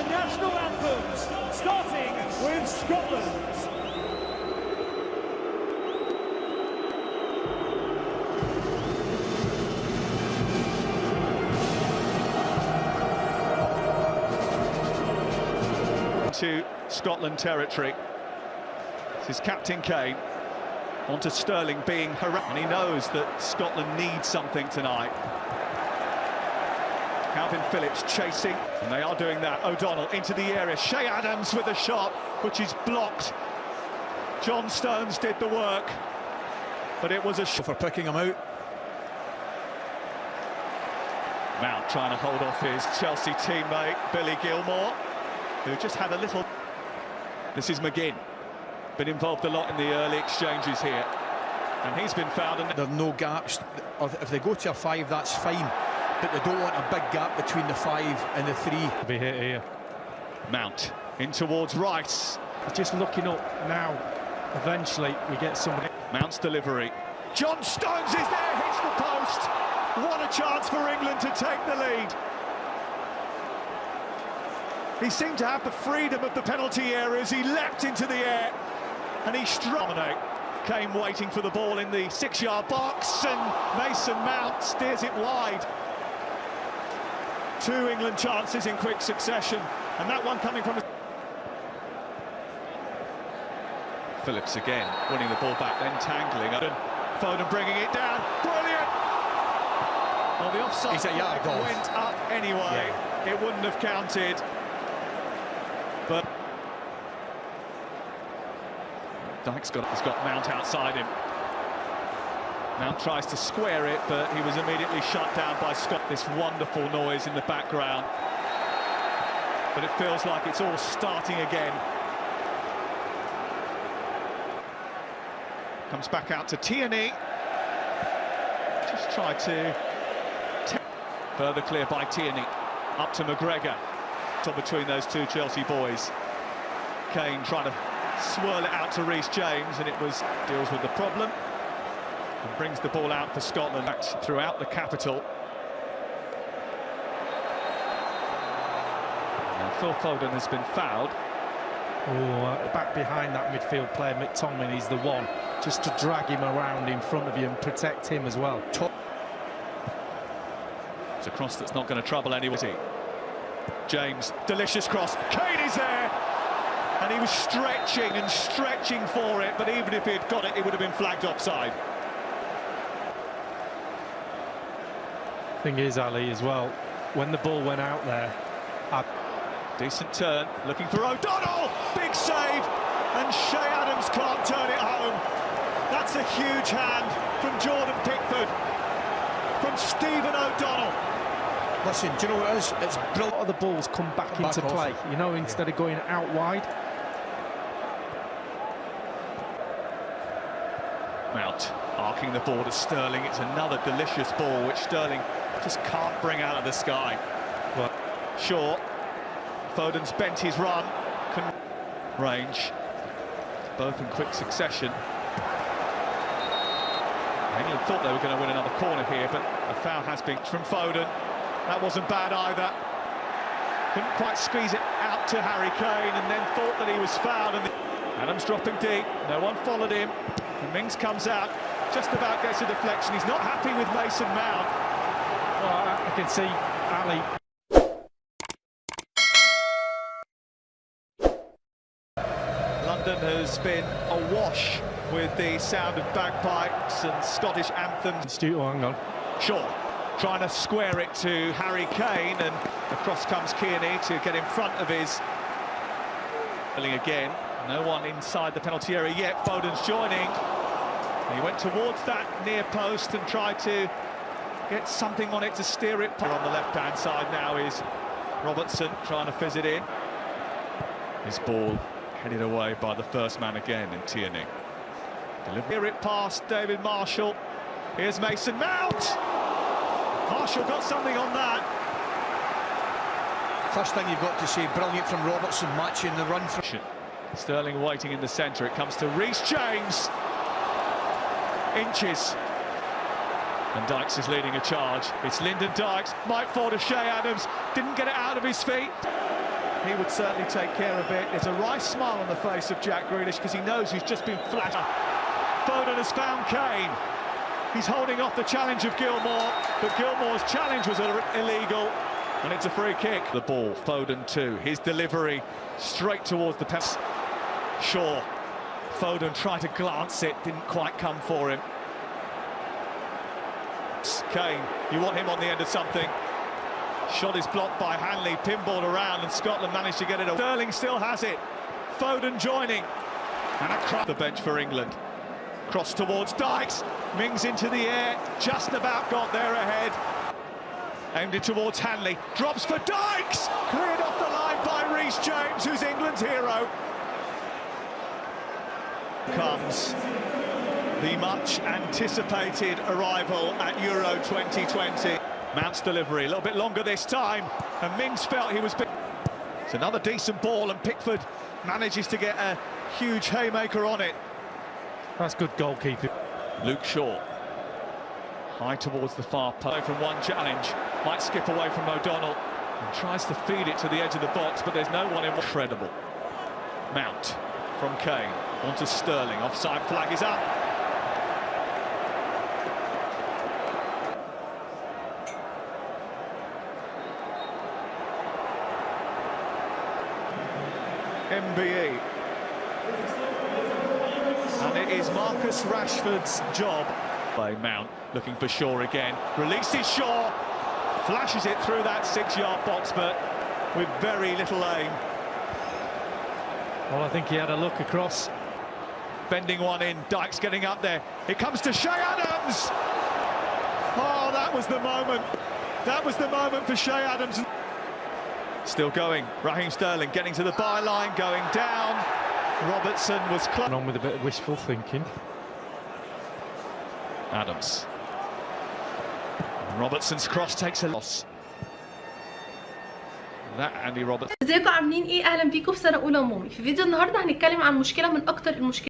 national anthems, starting with Scotland. To Scotland territory. This is Captain Kane. Onto Sterling being harassed, and he knows that Scotland needs something tonight. Calvin Phillips chasing, and they are doing that. O'Donnell into the area. Che Adams with a shot, which is blocked. John Stones did the work, but it was a shot for picking him out. Mount trying to hold off his Chelsea teammate Billy Gilmour, who just had a little... This is McGinn. Been involved a lot in the early exchanges here, and he's been fouled. And there's no gaps. If they go to a 5, that's fine, but they don't want a big gap between the 5 and the 3. Be hit here. Mount in towards Rice. Just looking up now. Eventually we get somebody. Mount's delivery. John Stones is there, hits the post. What a chance for England to take the lead. He seemed to have the freedom of the penalty area as he leapt into the air, and he struck. Kane waiting for the ball in the 6-yard box, and Mason Mount steers it wide. 2 England chances in quick succession, and that one coming from... Phillips again, winning the ball back, then tangling. Foden bringing it down, brilliant! Well, the offside went up anyway, It wouldn't have counted. But Dykes has got Mount outside him. Mount tries to square it, but he was immediately shut down by Scott. This wonderful noise in the background, but it feels like it's all starting again. Comes back out to Tierney. Just tried to... Further clear by Tierney. Up to McGregor. Between those 2 Chelsea boys. Kane trying to swirl it out to Reece James, and it was deals with the problem and brings the ball out for Scotland. Throughout the capital. Now Phil Foden has been fouled. Back behind that midfield player, McTominay, is the one just to drag him around in front of you and protect him as well. It's a cross that's not going to trouble anyone. James, delicious cross. Kane is there, and he was stretching and stretching for it, but even if he had got it, it would have been flagged offside. Thing is, Ali, as well, when the ball went out there, decent turn, looking for O'Donnell, big save, and Che Adams can't turn it home. That's a huge hand from Jordan Pickford, from Stephen O'Donnell. Listen, do you know what it is? It's brilliant. A lot of the balls come back into play, you know, instead of going out wide. Mount arcing the ball to Sterling. It's another delicious ball which Sterling just can't bring out of the sky. Well, Shaw. Foden's bent his run. Range. Both in quick succession. England thought they were going to win another corner here, but a foul has been from Foden. That wasn't bad either. Couldn't quite squeeze it out to Harry Kane, and then thought that he was fouled. And Adams dropping deep. No one followed him. And Mings comes out, just about gets a deflection. He's not happy with Mason Mount. Well, I can see Ali. London has been awash with the sound of bagpipes and Scottish anthems. Stu, hang on. Shaw trying to square it to Harry Kane, and across comes Kearney to get in front of his... Again, no one inside the penalty area yet. Foden's joining. He went towards that near post and tried to get something on it to steer it. On the left-hand side now is Robertson trying to fizz it in. His ball headed away by the first man again in Tierney. Deliver it past David Marshall. Here's Mason Mount. Marshall got something on that. First thing you've got to say, brilliant from Robertson, matching the run from... Sterling waiting in the centre. It comes to Reece James. Inches. And Dykes is leading a charge. It's Lyndon Dykes. Might fall to Che Adams. Didn't get it out of his feet. he would certainly take care of it. There's a wry smile on the face of Jack Grealish because he knows he's just been flat. Foden has found Kane. He's holding off the challenge of Gilmour, but Gilmour's challenge was illegal, and it's a free kick. The ball, Foden too. His delivery straight towards the penalty. Shaw. Foden tried to glance it, didn't quite come for him. Kane, you want him on the end of something. Shot is blocked by Hanley, pinballed around, and Scotland managed to get it. Sterling still has it. Foden joining. And across the bench for England. Cross towards Dykes. Mings into the air, just about got there ahead. Aimed it towards Hanley. Drops for Dykes. Cleared off the line by Reece James, who's England's hero. Comes the much anticipated arrival at Euro 2020. Mount's delivery a little bit longer this time, and Mings felt he was big. It's another decent ball, and Pickford manages to get a huge haymaker on it. That's good goalkeeping. Luke Shaw, high towards the far post from one challenge, might skip away from O'Donnell and tries to feed it to the edge of the box, but there's no one in. Incredible. Mount from Kane onto Sterling. Offside flag is up. MBE. And it is Marcus Rashford's job. By Mount, looking for Shaw again. Releases Shaw. Flashes it through that 6-yard box, but with very little aim. Well, I think he had a look across. Bending one in, Dykes getting up there. It comes to Che Adams. Oh, that was the moment. That was the moment for Che Adams. Still going. Raheem Sterling getting to the byline, going down. Robertson was close. On with a bit of wishful thinking. Adams. Robertson's cross takes a loss. That Andy Robertson. ازيكم عاملين ايه؟ اهلا بيكم في سنه اولى عمومي. في فيديو النهارده هنتكلم عن مشكله من اكتر المشكلات